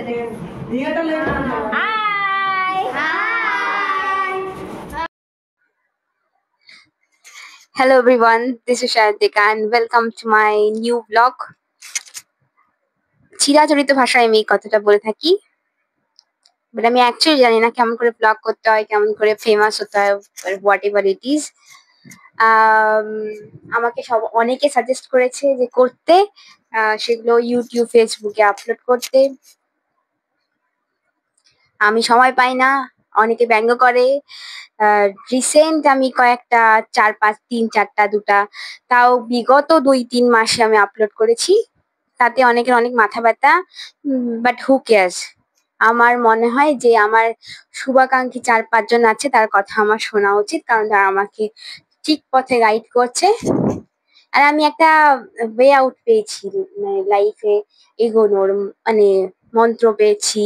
Hello everyone, this is Shantika and welcome to my new vlog. চিরাচরিত ভাষায় আমি এই কথাটা বলে থাকি, বাট আমি অ্যাকচুয়ালি জানি না কেমন করে ব্লগ করতে হয়, কেমন করে ফেমাস হতে হয়, হোয়াট এভার ইট ইজ। আমাকে অনেকে সাজেস্ট করেছে যে করতে, সেগুলো ইউটিউব ফেসবুকে আপলোড করতে। আমি সময় পাই না, অনেকে ব্যঙ্গ করে। রিসেন্ট আমি কয়েকটা 4-5 3-4টা 2টা তাও বিগত 2-3 মাসে আমি আপলোড করেছি। তাতে অনেকের অনেক মাথা ব্যথা, বাট হু কেয়ার্স। আমার মনে হয় যে আমার শুভাকাঙ্ক্ষী 4-5 জন আছে, তার কথা আমার শোনা উচিত, কারণ তারা আমাকে ঠিক পথে গাইড করছে। আর আমি একটা ওয়ে আউট পেয়েছি লাইফে এগোনোর, মানে মন্ত্র পেয়েছি।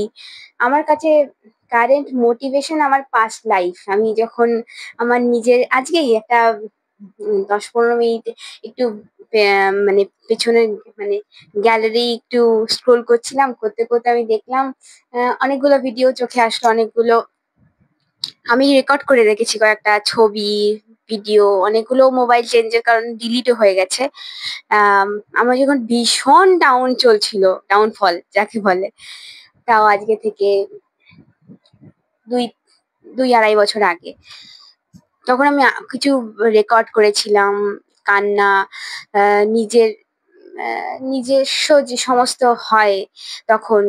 আমার কাছে কারেন্ট মোটিভেশন আমার পাস্ট লাইফ। আমি যখন আমার নিজের আজকেই একটা 10-15 মিনিট একটু মানে পেছনে মানে গ্যালারি একটু স্ক্রোল করছিলাম, করতে করতে আমি দেখলাম অনেকগুলো ভিডিও চোখে আসলো, অনেকগুলো আমি রেকর্ড করে রেখেছি, কয়েকটা ছবি ভিডিও, অনেকগুলো মোবাইল চেঞ্জের কারণে ডিলিটও হয়ে গেছে। আমার যখন ভীষণ ডাউন চলছিল, ডাউনফল যাকে বলে, তাও আজকে থেকে 2-2.5 বছর আগে, তখন আমি কিছু রেকর্ড করেছিলাম, কান্না, নিজের নিজস্ব যে সমস্ত হয় তখন।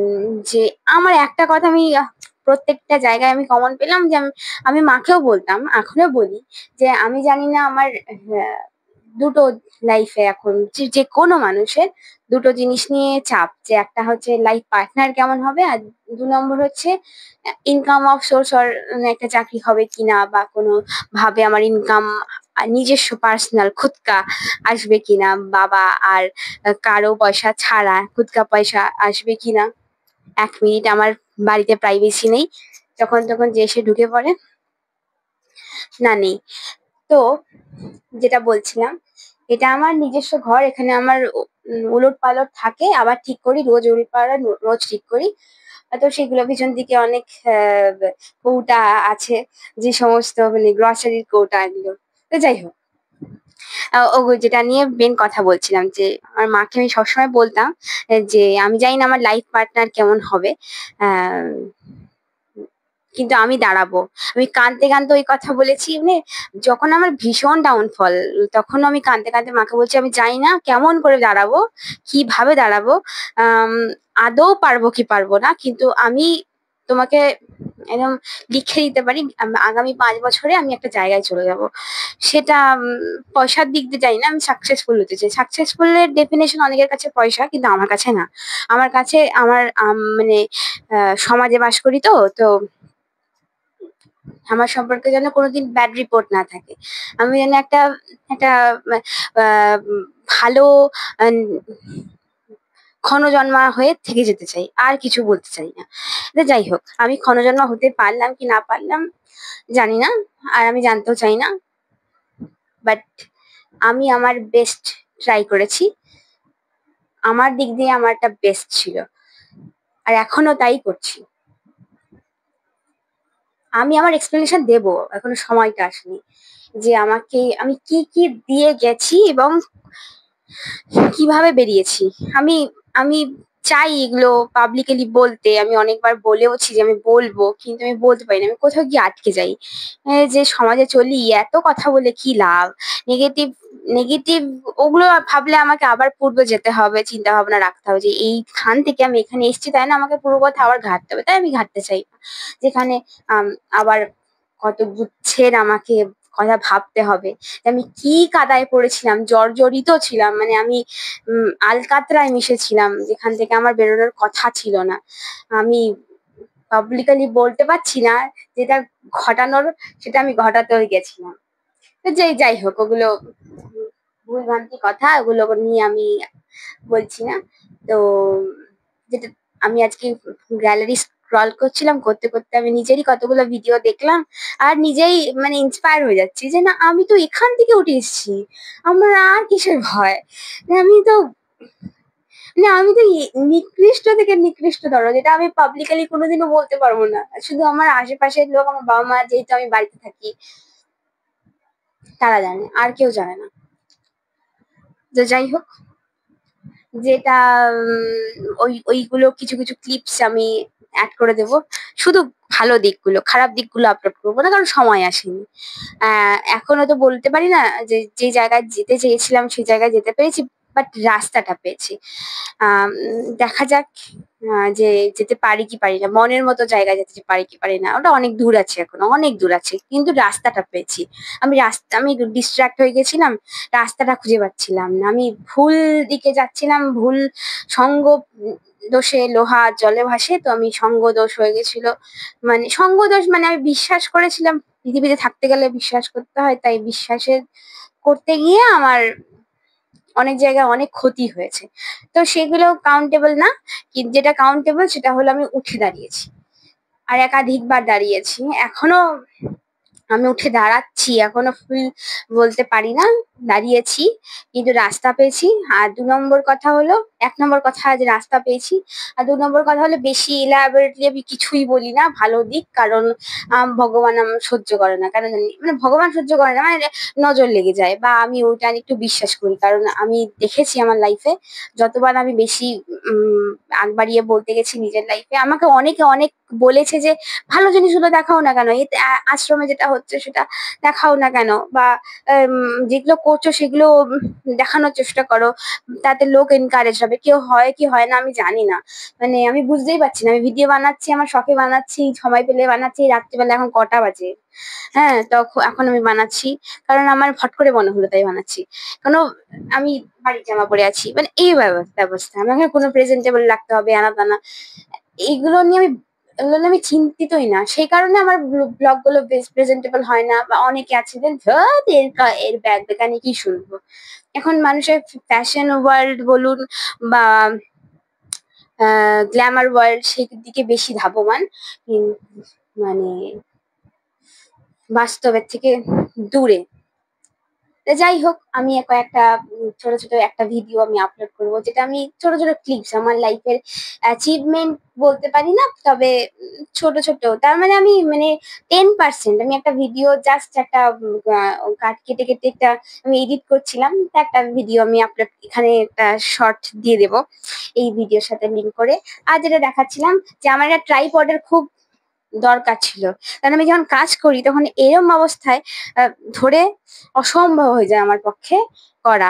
যে আমার একটা কথা আমি প্রত্যেকটা জায়গায় আমি কমন পেলাম, যে আমি মাকেও বলতাম, এখনো বলি, যে আমি জানি না আমার দুটো লাইফে এখন যে কোনো মানুষের দুটো জিনিস নিয়ে চাপ, যে একটা হচ্ছে লাইফ পার্টনার কেমন হবে, আর 2 নম্বর হচ্ছে ইনকাম অফ সোর্স, আর একটা চাকরি হবে কিনা, বা কোনো ভাবে আমার ইনকাম নিজস্ব পার্সোনাল খুদকা আসবে কিনা, বাবা আর কারো পয়সা ছাড়া খুদকা পয়সা আসবে কিনা। 1 মিনিট আমার বাড়িতে প্রাইভেসি নেই, যখন তখন যে এসে ঢুকে পড়ে, না নেই। তো যেটা বলছিলাম, এটা আমার নিজস্ব ঘর, এখানে আমার উলট পালট থাকে, আবার ঠিক করি, রোজ উলট পালট রোজ ঠিক করি। তো সেগুলো পিছন দিকে অনেক কৌটা আছে, যে সমস্ত মানে গ্রসারির কৌটা এগুলো। তো যাই হোক, যেটা নিয়ে মেন কথা বলছিলাম, যে আমার মাকে আমি সবসময় বলতাম যে আমি জানি না আমার লাইফ পার্টনার কেমন হবে, কিন্তু আমি দাঁড়াবো। আমি কাঁদতে কাঁদতে ওই কথা বলেছি, মানে যখন আমার ভীষণ ডাউনফল, তখন আমি কাঁদতে কাঁদতে মাকে বলছি আমি জানি না কেমন করে দাঁড়াবো, কিভাবে দাঁড়াবো, আদৌ পারবো কি পারবো না, কিন্তু আমি তোমাকে একদম লিখে দিতে পারি আগামী 5 বছরে আমি একটা জায়গায় চলে যাব। সেটা পয়সার দিক দিয়ে জানি না, আমি সাকসেসফুল হতে চাই। সাকসেসফুলের ডেফিনেশন অনেকের কাছে পয়সা, কিন্তু আমার কাছে না। আমার কাছে আমার মানে সমাজে বাস করি, তো আমার সম্পর্কে যেন কোনোদিন ব্যাড রিপোর্ট না থাকে। আমি যেন একটা একটা ভালো ক্ষণজন্মা হয়ে থেকে যেতে চাই, আর কিছু বলতে চাই না। যাই হোক, আমি ক্ষণজন্মা হতে পারলাম কি না পারলাম জানি না, আর আমি জানতেও চাই না, বাট আমি আমার বেস্ট ট্রাই করেছি। আমার দিক দিয়ে আমারটা বেস্ট ছিল, আর এখনো তাই করছি। আমি আমার এক্সপ্লেনেশন দেব, এখনো সময়টা আসেনি, যে আমাকে আমি কি কি দিয়ে গেছি এবং কিভাবে বেরিয়েছি। আমি আমি চাই এগুলো পাবলিকলি বলতে, আমি অনেকবার বলেওছি যে আমি বলবো, কিন্তু আমি বলতে পারি না, আমি কোথাও গিয়ে আটকে যাই। যে সমাজে চলি, এত কথা বলে কি লাভ, নেগেটিভ নেগেটিভ ওগুলো ভাবলে আমাকে আবার পূর্বে যেতে হবে, চিন্তা ভাবনা রাখতে হবে, যে এইখান থেকে আমি এখানে এসেছি, তাই না, আমাকে পুরো কথা আবার ঘাটতে হবে, তাই আমি ঘাটতে চাই না। যেখানে আবার কত গুচ্ছের আমাকে কথা ভাবতে হবে, আমি কি কাদায় পড়েছিলাম, জর্জরিত ছিলাম, মানে আমি আলকাতরায় মিশেছিলাম, যেখান থেকে আমার বেরোনোর কথা ছিল না। আমি পাবলিকলি বলতে পারছি না, যেটা ঘটানোর সেটা আমি ঘটাতেও গেছিলাম। তো যাই হোক, ওগুলো ভুলভ্রান্তি কথা, ওগুলো নিয়ে আমি বলছি না। তো যেটা আমি আজকে গ্যালারি স্ক্রল করছিলাম, করতে করতে আমি নিজেরই কতগুলো ভিডিও দেখলাম, আর নিজেই মানে ইন্সপায়ার হয়ে যাচ্ছি, যে না আমি তো এখান থেকে উঠে এসেছি, আমার আর কিসের ভয়, আমি তো মানে আমি তো নিকৃষ্ট থেকে নিকৃষ্টতর, যেটা আমি পাবলিকালি কোনোদিনও বলতে পারবো না। শুধু আমার আশেপাশের লোক, আমার বাবা মা, যেহেতু আমি বাড়িতে থাকি, তারা জানে, আর কেউ জানে না। তো যাই হোক, যেটা ওইগুলো কিছু কিছু ক্লিপস আমি অ্যাড করে দেব। শুধু ভালো দিকগুলো, খারাপ দিকগুলো আপলোড করবো না, কারণ সময় আসেনি। এখনো তো বলতে পারি না যে যে জায়গায় যেতে চেয়েছিলাম সেই জায়গায় যেতে পেরেছি, বাট রাস্তাটা পেয়েছি। দেখা যাক যে যেতে পারি কি পারি না, মনের মতো জায়গায় যেতে পারি কি পারি না, ওটা অনেক দূর আছে, এখনো অনেক দূর আছে, কিন্তু রাস্তাটা পেয়েছি। আমি ডিস্ট্রাক্ট হয়ে গেছিলাম, রাস্তাটা খুঁজে পাচ্ছিলাম না, আমি ভুল দিকে যাচ্ছিলাম, ভুল সঙ্গ দোষে লোহা জলে ভাসে, তো আমি সঙ্গ দোষ হয়ে গেছিল। মানে সঙ্গ দোষ, মানে আমি বিশ্বাস করেছিলাম পৃথিবীতে থাকতে গেলে বিশ্বাস করতে হয়, তাই বিশ্বাসের করতে গিয়ে আমার অনেক জায়গায় অনেক ক্ষতি হয়েছে। তো সেগুলো কাউন্টেবল না, কিন্তু যেটা কাউন্টেবল সেটা হলো আমি উঠে দাঁড়িয়েছি, আর একাধিকবার দাঁড়িয়েছি। এখনো আমি উঠে দাঁড়াচ্ছি, এখনো ফুল বলতে পারি না, দাঁড়িয়েছি, কিন্তু রাস্তা পেয়েছি। আর ২ নম্বর কথা হলো, ১ নম্বর কথা যে রাস্তা পেয়েছি, আর ২ নম্বর কথা হলো বেশি এলাবোরেটলি আমি কিছুই বলি না ভালো দিক, কারণ ভগবান আমার সহ্য করে না। কেন জানি, মানে ভগবান সহ্য করে না, মানে নজর লেগে যায়, বা আমি ওইটা একটু বিশ্বাস করি, কারণ আমি দেখেছি আমার লাইফে যতবার আমি বেশি উম আগ বাড়িয়ে বলতে গেছি নিজের লাইফে, আমাকে অনেকে অনেক বলেছে যে ভালো জিনিসগুলো দেখাও না কেন, এতে আশ্রমে যেটা হচ্ছে সেটা দেখাও না কেন, বা যেগুলো করছো সেগুলো দেখানোর চেষ্টা করো, তাতে লোক এনকারেজ হবে। কেউ হয় কি হয় না আমি জানি না, মানে আমি বুঝতেই পারছি না। আমি ভিডিও বানাচ্ছি, আমার শখে বানাচ্ছি, সময় পেলে বানাচ্ছি, রাত্রিবেলা এখন কটা বাজে, হ্যাঁ, তখন এখন আমি বানাচ্ছি, কারণ আমার ফট করে মনে হলো তাই বানাচ্ছি। কেন, আমি বাড়ির জামা পরে আছি, মানে এই ব্যবস্থা আমাকে কোনো প্রেজেন্টেবল লাগতে হবে, আনা টানা, এইগুলো নিয়ে আমি, এগুলো নিয়ে আমি চিন্তিতই না, সেই কারণে আমার ব্লগ গুলো বেশ প্রেজেন্টেবল হয় না। বা অনেকে আছে যে ধুর, এর ব্যাগ বেকানি কি শুনবো। এখন মানুষের ফ্যাশন ওয়ার্ল্ড বলুন বা গ্ল্যামার ওয়ার্ল্ড, সেই দিকে বেশি ধাবমান, মানে বাস্তবের থেকে দূরে। যাই হোক, আমি কয়েকটা ছোট ছোট একটা ভিডিও আমি আপলোড করব, যেটা আমি ছোট ছোট ক্লিপস আমার লাইফের অ্যাচিভমেন্ট বলতে পারি না, তবে ছোট ছোট, তার মানে আমি মানে 10%, আমি একটা ভিডিও জাস্ট একটা কাট কেটে কেটে একটা আমি এডিট করছিলাম, তা একটা ভিডিও আমি আপলোড, এখানে একটা শর্ট দিয়ে দেব এই ভিডিওর সাথে লিঙ্ক করে। আর যেটা দেখাচ্ছিলাম যে আমার একটা ট্রাইপডের খুব দরকার ছিল, কারণ আমি যখন কাজ করি তখন এরম অবস্থায় ধরে অসম্ভব হয়ে যায় আমার পক্ষে করা।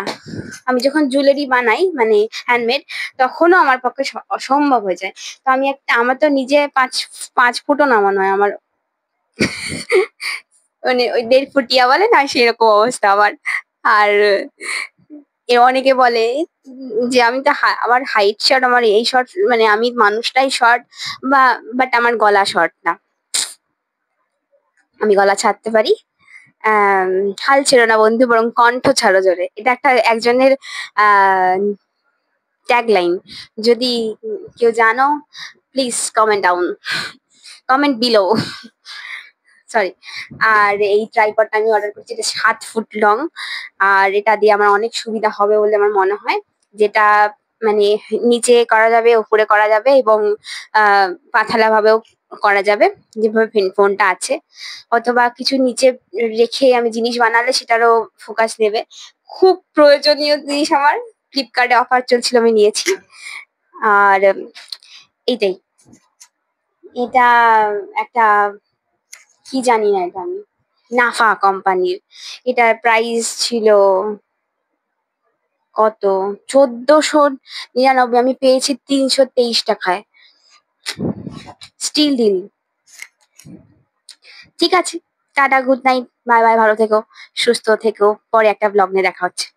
আমি যখন জুয়েলারি বানাই, মানে হ্যান্ডমেড, তখনও আমার পক্ষে অসম্ভব হয়ে যায়। তো আমি একটা, আমার তো নিজে ৫ ফুটও নামানো হয় আমার, মানে ওই ১.৫ ফুটিয়া বলে না, সেরকম অবস্থা আমার। আর অনেকে বলে যে আমি তো আমার হাইট শর্ট, আমার এই শর্ট, মানে আমি মানুষটাই শর্ট, বা বাট আমার গলা শর্ট না, আমি গলা ছাড়তে পারি। হাল ছেড়ো না বন্ধু, বরং কণ্ঠ ছাড়ো জোরে, এটা একটা একজনের ট্যাগলাইন। যদি কেউ জানো, please comment down, comment below, sorry. আর এই ট্রাইপডটা আমি অর্ডার করছি, এটা 7 ফুট লং, আর এটা দিয়ে আমার অনেক সুবিধা হবে বলে আমার মনে হয়, যেটা মানে নিচে করা যাবে, উপরে করা যাবে, এবং পাথালা ভাবেও করা যাবে, যেভাবে ফোনটা আছে, অথবা কিছু নিচে রেখে আমি জিনিস বানালে সেটারও ফোকাস নেবে। খুব প্রয়োজনীয় জিনিস আমার, ফ্লিপকার্টে অফার চলছিল, আমি নিয়েছি। আর এইটাই, এটা একটা, কি জানি না, এটা আমি নাফা কোম্পানির, এটার প্রাইস ছিল কত, ১৪৯৯, আমি পেয়েছি ৩২৩ টাকায়, স্টিল ডিল। ঠিক আছে, tata, good night, bye bye, ভালো থেকো, সুস্থ থেকো, পরে একটা ব্লগ নিয়ে দেখা হচ্ছে।